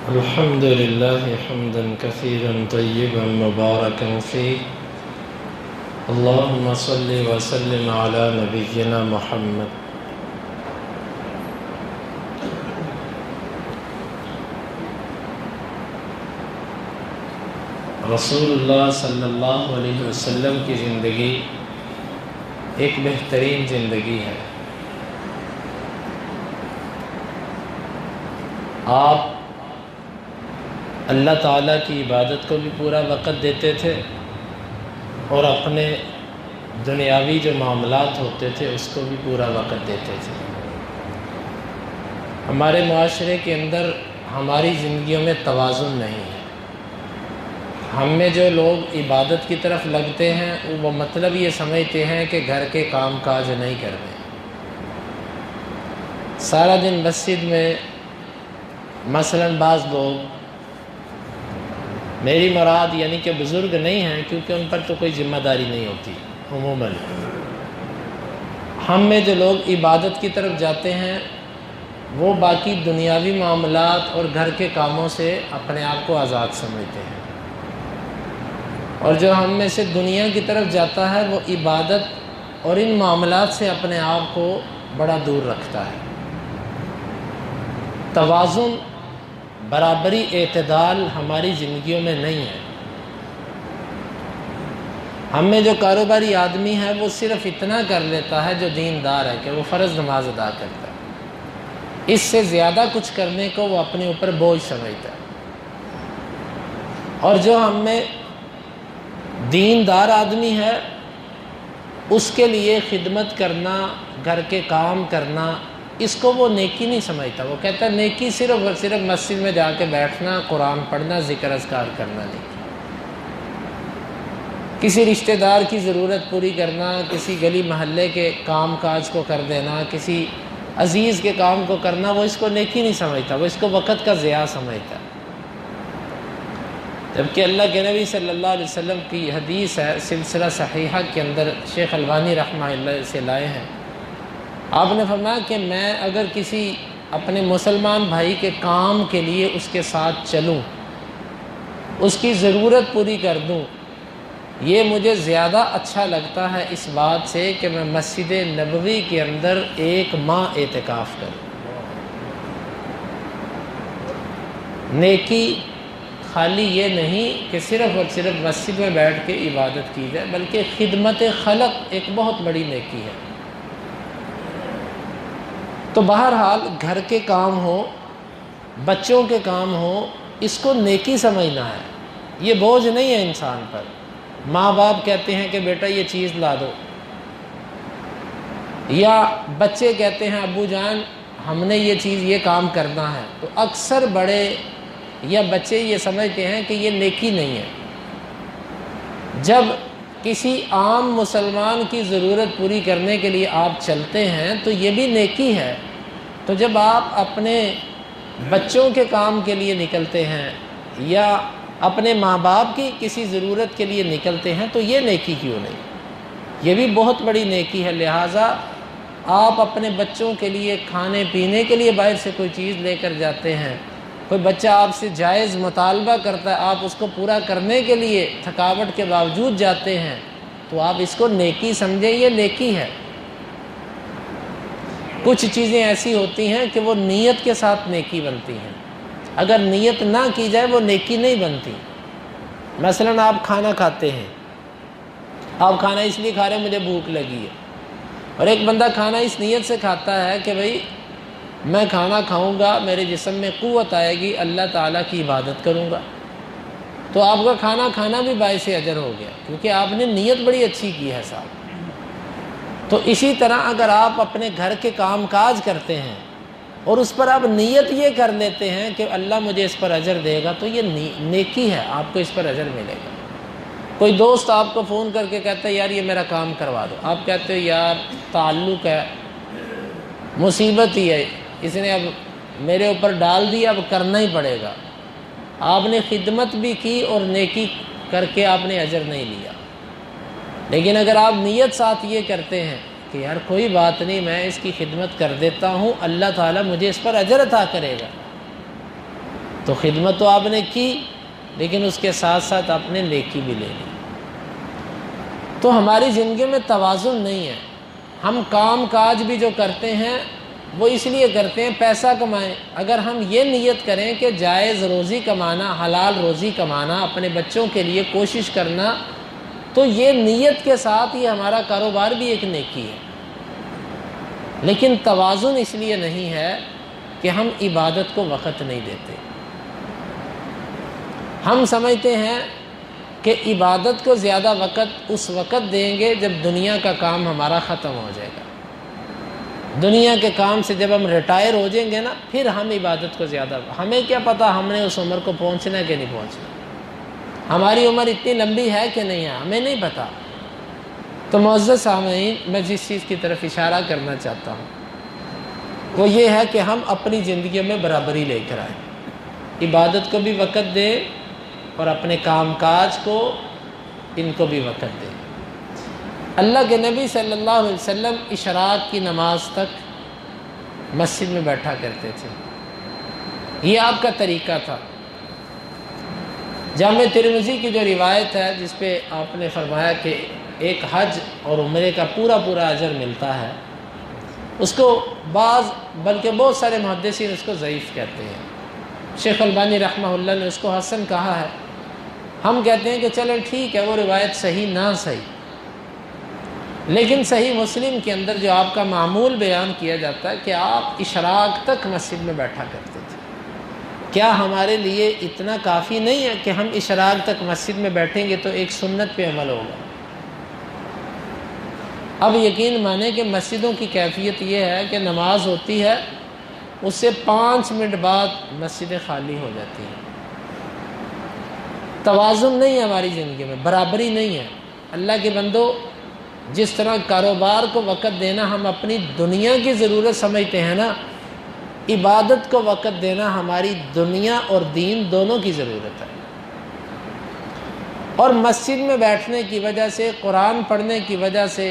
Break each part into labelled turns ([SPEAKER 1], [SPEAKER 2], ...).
[SPEAKER 1] الحمد لله حمدا كثيرا طيبا مباركا فيه. اللهم صل وسلم على نبينا محمد. رسول اللہ صلی اللہ علیہ وسلم کی زندگی ایک بہترین زندگی ہے. آپ اللہ تعالیٰ کی عبادت کو بھی پورا وقت دیتے تھے اور اپنے دنیاوی جو معاملات ہوتے تھے اس کو بھی پورا وقت دیتے تھے. ہمارے معاشرے کے اندر ہماری زندگیوں میں توازن نہیں ہے. ہم میں جو لوگ عبادت کی طرف لگتے ہیں وہ مطلب یہ سمجھتے ہیں کہ گھر کے کام کاج نہیں کرنے. سارا دن مسجد میں مثلاً بعض لوگ، میری مراد یعنی کہ بزرگ نہیں ہیں کیونکہ ان پر تو کوئی ذمہ داری نہیں ہوتی، عموماً ہم میں جو لوگ عبادت کی طرف جاتے ہیں وہ باقی دنیاوی معاملات اور گھر کے کاموں سے اپنے آپ کو آزاد سمجھتے ہیں، اور جو ہم میں سے دنیا کی طرف جاتا ہے وہ عبادت اور ان معاملات سے اپنے آپ کو بڑا دور رکھتا ہے. توازن، برابری، اعتدال ہماری زندگیوں میں نہیں ہے. ہم میں جو کاروباری آدمی ہے وہ صرف اتنا کر لیتا ہے جو دیندار ہے کہ وہ فرض نماز ادا کرتا ہے. اس سے زیادہ کچھ کرنے کو وہ اپنے اوپر بوجھ سمجھتا ہے. اور جو ہم میں دیندار آدمی ہے اس کے لیے خدمت کرنا، گھر کے کام کرنا، اس کو وہ نیکی نہیں سمجھتا. وہ کہتا ہے نیکی صرف اور صرف مسجد میں جا کے بیٹھنا، قرآن پڑھنا، ذکر اذکار کرنا نہیں. کسی رشتہ دار کی ضرورت پوری کرنا، کسی گلی محلے کے کام کاج کو کر دینا، کسی عزیز کے کام کو کرنا، وہ اس کو نیکی نہیں سمجھتا، وہ اس کو وقت کا ضیاع سمجھتا. جبکہ اللہ کے نبی صلی اللہ علیہ وسلم کی حدیث ہے، سلسلہ صحیحہ کے اندر شیخ البانی رحمہ اللہ سے لائے ہیں. آپ نے فرمایا کہ میں اگر کسی اپنے مسلمان بھائی کے کام کے لیے اس کے ساتھ چلوں، اس کی ضرورت پوری کر دوں، یہ مجھے زیادہ اچھا لگتا ہے اس بات سے کہ میں مسجد نبوی کے اندر 1 ماہ اعتکاف کروں. نیکی خالی یہ نہیں کہ صرف اور صرف مسجد میں بیٹھ کے عبادت کی جائے، بلکہ خدمت خلق ایک بہت بڑی نیکی ہے. تو بہرحال گھر کے کام ہو، بچوں کے کام ہو، اس کو نیکی سمجھنا ہے. یہ بوجھ نہیں ہے انسان پر. ماں باپ کہتے ہیں کہ بیٹا یہ چیز لا دو، یا بچے کہتے ہیں ابو جان ہم نے یہ چیز، یہ کام کرنا ہے، تو اکثر بڑے یا بچے یہ سمجھتے ہیں کہ یہ نیکی نہیں ہے. جب کسی عام مسلمان کی ضرورت پوری کرنے کے لیے آپ چلتے ہیں تو یہ بھی نیکی ہے. تو جب آپ اپنے بچوں کے کام کے لیے نکلتے ہیں یا اپنے ماں باپ کی کسی ضرورت کے لیے نکلتے ہیں تو یہ نیکی کیوں نہیں؟ یہ بھی بہت بڑی نیکی ہے. لہٰذا آپ اپنے بچوں کے لیے کھانے پینے کے لیے باہر سے کوئی چیز لے کر جاتے ہیں، کوئی بچہ آپ سے جائز مطالبہ کرتا ہے، آپ اس کو پورا کرنے کے لیے تھکاوٹ کے باوجود جاتے ہیں، تو آپ اس کو نیکی سمجھیں، یہ نیکی ہے. کچھ چیزیں ایسی ہوتی ہیں کہ وہ نیت کے ساتھ نیکی بنتی ہیں، اگر نیت نہ کی جائے وہ نیکی نہیں بنتی. مثلاً آپ کھانا کھاتے ہیں، آپ کھانا اس لیے کھا رہے ہیں مجھے بھوک لگی ہے، اور ایک بندہ کھانا اس نیت سے کھاتا ہے کہ بھئی میں کھانا کھاؤں گا، میرے جسم میں قوت آئے گی، اللہ تعالیٰ کی عبادت کروں گا، تو آپ کا کھانا کھانا بھی باعث اجر ہو گیا کیونکہ آپ نے نیت بڑی اچھی کی ہے صاحب. تو اسی طرح اگر آپ اپنے گھر کے کام کاج کرتے ہیں اور اس پر آپ نیت یہ کر لیتے ہیں کہ اللہ مجھے اس پر اجر دے گا، تو یہ نیکی ہے، آپ کو اس پر اجر ملے گا. کوئی دوست آپ کو فون کر کے کہتا ہے یار یہ میرا کام کروا دو، آپ کہتے ہو یار تعلق ہے، مصیبت ہی ہے، اس نے اب میرے اوپر ڈال دیا، اب کرنا ہی پڑے گا. آپ نے خدمت بھی کی اور نیکی کر کے آپ نے اجر نہیں لیا. لیکن اگر آپ نیت ساتھ یہ کرتے ہیں کہ یار کوئی بات نہیں، میں اس کی خدمت کر دیتا ہوں، اللہ تعالیٰ مجھے اس پر اجر عطا کرے گا، تو خدمت تو آپ نے کی، لیکن اس کے ساتھ ساتھ آپ نے نیکی بھی لے لی۔ تو ہماری زندگی میں توازن نہیں ہے۔ ہم کام کاج بھی جو کرتے ہیں وہ اس لیے کرتے ہیں پیسہ کمائیں۔ اگر ہم یہ نیت کریں کہ جائز روزی کمانا، حلال روزی کمانا، اپنے بچوں کے لیے کوشش کرنا، تو یہ نیت کے ساتھ یہ ہمارا کاروبار بھی ایک نیکی ہے۔ لیکن توازن اس لیے نہیں ہے کہ ہم عبادت کو وقت نہیں دیتے۔ ہم سمجھتے ہیں کہ عبادت کو زیادہ وقت اس وقت دیں گے جب دنیا کا کام ہمارا ختم ہو جائے گا۔ دنیا کے کام سے جب ہم ریٹائر ہو جائیں گے نا، پھر ہم عبادت کو زیادہ، ہمیں کیا پتہ ہم نے اس عمر کو پہنچنا ہے کہ نہیں پہنچنا، ہماری عمر اتنی لمبی ہے کہ نہیں ہے، ہمیں نہیں پتہ۔ تو معزز سامعین، میں جس چیز کی طرف اشارہ کرنا چاہتا ہوں وہ یہ ہے کہ ہم اپنی زندگی میں برابری لے کر آئیں، عبادت کو بھی وقت دیں اور اپنے کام کاج کو، ان کو بھی وقت دیں۔ اللہ کے نبی صلی اللہ علیہ وسلم اشراق کی نماز تک مسجد میں بیٹھا کرتے تھے، یہ آپ کا طریقہ تھا۔ جامع ترمذی کی جو روایت ہے جس پہ آپ نے فرمایا کہ ایک حج اور عمرے کا پورا اجر ملتا ہے، اس کو بعض بلکہ بہت سارے محدثین اس کو ضعیف کہتے ہیں۔ شیخ البانی رحمہ اللہ نے اس کو حسن کہا ہے۔ ہم کہتے ہیں کہ چلیں ٹھیک ہے، وہ روایت صحیح نہ صحیح، لیکن صحیح مسلم کے اندر جو آپ کا معمول بیان کیا جاتا ہے کہ آپ اشراق تک مسجد میں بیٹھا کرتے تھے۔ کیا ہمارے لیے اتنا کافی نہیں ہے کہ ہم اشراق تک مسجد میں بیٹھیں گے تو ایک سنت پہ عمل ہوگا؟ اب یقین مانیں کہ مسجدوں کی کیفیت یہ ہے کہ نماز ہوتی ہے، اس سے 5 منٹ بعد مسجدیں خالی ہو جاتی ہیں۔ توازن نہیں ہے ہماری زندگی میں، برابری نہیں ہے۔ اللہ کے بندو، جس طرح کاروبار کو وقت دینا ہم اپنی دنیا کی ضرورت سمجھتے ہیں نا، عبادت کو وقت دینا ہماری دنیا اور دین دونوں کی ضرورت ہے۔ اور مسجد میں بیٹھنے کی وجہ سے، قرآن پڑھنے کی وجہ سے،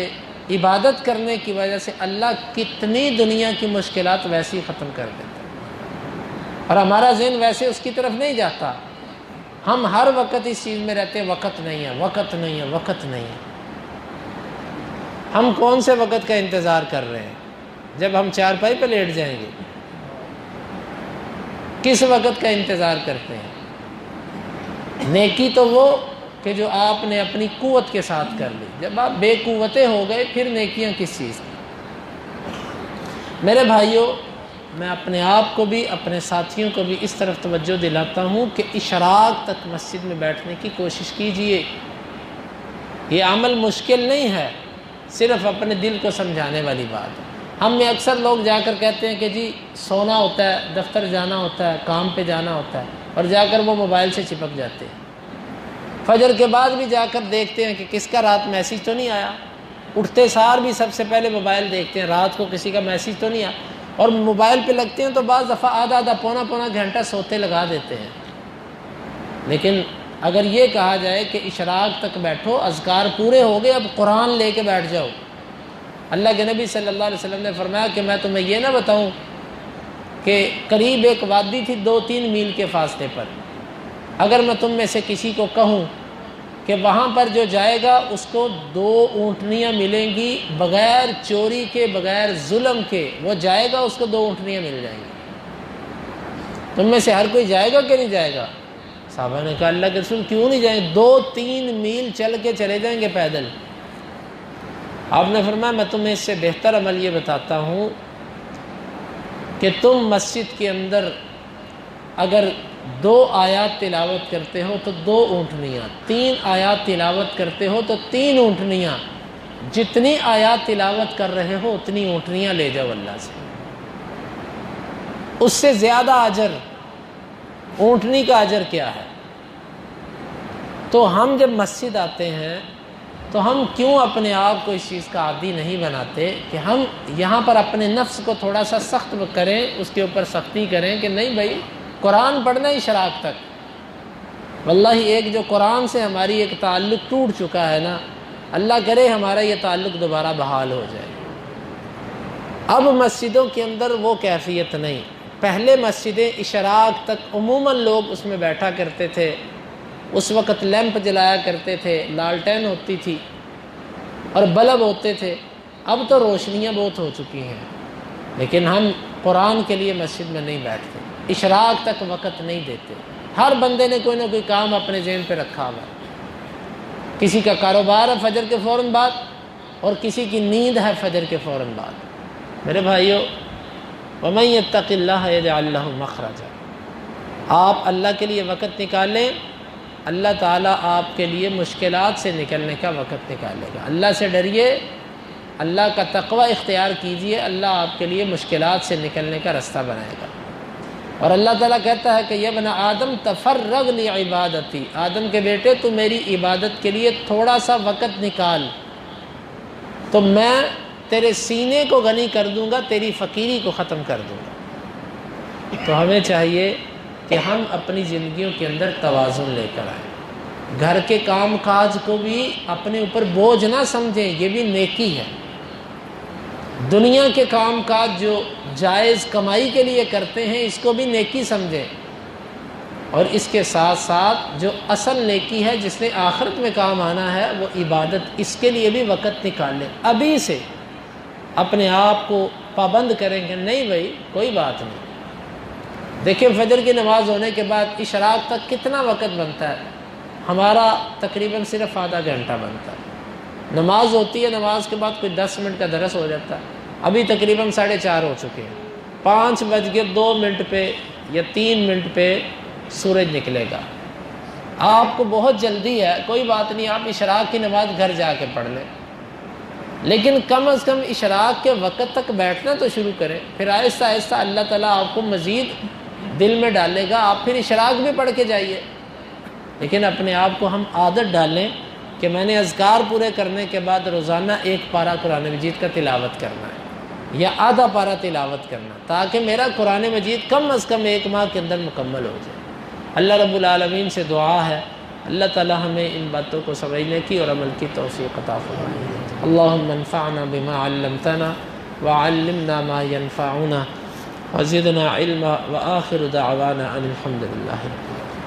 [SPEAKER 1] عبادت کرنے کی وجہ سے اللہ کتنی دنیا کی مشکلات ویسے ہی ختم کر دیتا ہے، اور ہمارا ذہن ویسے اس کی طرف نہیں جاتا۔ ہم ہر وقت اس چیز میں رہتے ہیں، وقت نہیں ہے، وقت نہیں ہے، وقت نہیں ہے۔ ہم کون سے وقت کا انتظار کر رہے ہیں؟ جب ہم چارپائی پہ لیٹ جائیں گے؟ کس وقت کا انتظار کرتے ہیں؟ نیکی تو وہ کہ جو آپ نے اپنی قوت کے ساتھ کر لی۔ جب آپ بے قوتیں ہو گئے پھر نیکیاں کس چیز کی؟ میرے بھائیوں، میں اپنے آپ کو بھی، اپنے ساتھیوں کو بھی اس طرف توجہ دلاتا ہوں کہ اشراق تک مسجد میں بیٹھنے کی کوشش کیجئے۔ یہ عمل مشکل نہیں ہے، صرف اپنے دل کو سمجھانے والی بات ہے۔ ہم میں اکثر لوگ جا کر کہتے ہیں کہ جی سونا ہوتا ہے، دفتر جانا ہوتا ہے، کام پہ جانا ہوتا ہے، اور جا کر وہ موبائل سے چپک جاتے ہیں۔ فجر کے بعد بھی جا کر دیکھتے ہیں کہ کس کا رات میسیج تو نہیں آیا، اٹھتے سار بھی سب سے پہلے موبائل دیکھتے ہیں رات کو کسی کا میسیج تو نہیں آیا، اور موبائل پہ لگتے ہیں تو بعض دفعہ آدھا پونا گھنٹہ سوتے لگا دیتے ہیں۔ لیکن اگر یہ کہا جائے کہ اشراق تک بیٹھو، اذکار پورے ہو گئے، اب قرآن لے کے بیٹھ جاؤ۔ اللہ کے نبی صلی اللہ علیہ وسلم نے فرمایا کہ میں تمہیں یہ نہ بتاؤں کہ قریب ایک وادی تھی 2-3 میل کے فاصلے پر، اگر میں تم میں سے کسی کو کہوں کہ وہاں پر جو جائے گا اس کو 2 اونٹنیاں ملیں گی بغیر چوری کے، بغیر ظلم کے، وہ جائے گا اس کو 2 اونٹنیاں مل جائیں گی۔ تم میں سے ہر کوئی جائے گا کہ نہیں جائے گا؟ صحابہ نے کہا اللہ کے رسول کیوں نہیں جائیں گے؟ 2-3 میل چل کے چلے جائیں گے پیدل۔ آپ نے فرمایا میں تمہیں اس سے بہتر عمل یہ بتاتا ہوں کہ تم مسجد کے اندر اگر 2 آیات تلاوت کرتے ہو تو 2 اونٹنیاں، 3 آیات تلاوت کرتے ہو تو 3 اونٹنیاں، جتنی آیات تلاوت کر رہے ہو اتنی اونٹنیاں لے جاؤ اللہ سے، اس سے زیادہ اجر۔ اونٹنی کا اجر کیا ہے؟ تو ہم جب مسجد آتے ہیں تو ہم کیوں اپنے آپ کو اس چیز کا عادی نہیں بناتے کہ ہم یہاں پر اپنے نفس کو تھوڑا سا سخت کریں، اس کے اوپر سختی کریں کہ نہیں بھائی قرآن پڑھنا ہی اشراق تک۔ واللہ ایک جو قرآن سے ہماری ایک تعلق ٹوٹ چکا ہے نا، اللہ کرے ہمارا یہ تعلق دوبارہ بحال ہو جائے۔ اب مسجدوں کے اندر وہ کیفیت نہیں، پہلے مسجدیں اشراق تک عموماً لوگ اس میں بیٹھا کرتے تھے، اس وقت لیمپ جلایا کرتے تھے، لالٹین ہوتی تھی اور بلب ہوتے تھے۔ اب تو روشنیاں بہت ہو چکی ہیں، لیکن ہم قرآن کے لیے مسجد میں نہیں بیٹھتے، اشراق تک وقت نہیں دیتے۔ ہر بندے نے کوئی نہ کوئی کام اپنے ذہن پہ رکھا ہوا ہے، کسی کا کاروبار ہے فجر کے فوراً بعد، اور کسی کی نیند ہے فجر کے فوراً بعد۔ میرے بھائیو، وَمَن يَتَّقِ اللَّهَ يَجْعَل لَّهُ مَخْرَجًا، آپ اللہ کے لیے وقت نکالیں، اللہ تعالیٰ آپ کے لیے مشکلات سے نکلنے کا وقت نکالے گا۔ اللہ سے ڈریے، اللہ کا تقوی اختیار کیجئے، اللہ آپ کے لیے مشکلات سے نکلنے کا راستہ بنائے گا۔ اور اللہ تعالیٰ کہتا ہے کہ یا ابن آدم تفرغ لعبادتی، آدم کے بیٹے تو میری عبادت کے لیے تھوڑا سا وقت نکال تو میں تیرے سینے کو غنی کر دوں گا، تیری فقیری کو ختم کر دوں گا۔ تو ہمیں چاہیے کہ ہم اپنی زندگیوں کے اندر توازن لے کر آئیں، گھر کے کام کاج کو بھی اپنے اوپر بوجھ نہ سمجھیں، یہ بھی نیکی ہے۔ دنیا کے کام کاج جو جائز کمائی کے لیے کرتے ہیں اس کو بھی نیکی سمجھیں، اور اس کے ساتھ ساتھ جو اصل نیکی ہے جس نے آخرت میں کام آنا ہے وہ عبادت، اس کے لیے بھی وقت نکالیں۔ ابھی سے اپنے آپ کو پابند کریں کہ نہیں بھائی کوئی بات نہیں۔ دیکھیں فجر کی نماز ہونے کے بعد اشراق تک کتنا وقت بنتا ہے؟ ہمارا تقریباً صرف آدھا گھنٹہ بنتا ہے۔ نماز ہوتی ہے، نماز کے بعد کوئی 10 منٹ کا درس ہو جاتا ہے، ابھی تقریباً 4:30 ہو چکے ہیں، 5:02 پہ یا 3 منٹ پہ سورج نکلے گا۔ آپ کو بہت جلدی ہے، کوئی بات نہیں، آپ اشراق کی نماز گھر جا کے پڑھ لیں، لیکن کم از کم اشراق کے وقت تک بیٹھنا تو شروع کریں، پھر آہستہ آہستہ اللہ تعالیٰ آپ کو مزید دل میں ڈالے گا، آپ پھر اشراق بھی پڑھ کے جائیے۔ لیکن اپنے آپ کو ہم عادت ڈالیں کہ میں نے اذکار پورے کرنے کے بعد روزانہ 1 پارہ قرآن مجید کا تلاوت کرنا ہے یا آدھا پارہ تلاوت کرنا، تاکہ میرا قرآن مجید کم از کم 1 ماہ کے اندر مکمل ہو جائے۔ اللہ رب العالمین سے دعا ہے اللہ تعالی ہمیں ان باتوں کو سمجھنے کی اور عمل کی توفیق عطا فرمائے۔ اللہم انفعنا بما علمتنا وعلمنا ما ينفعنا وزدنا علما وآخر دعوانا ان الحمد للہ۔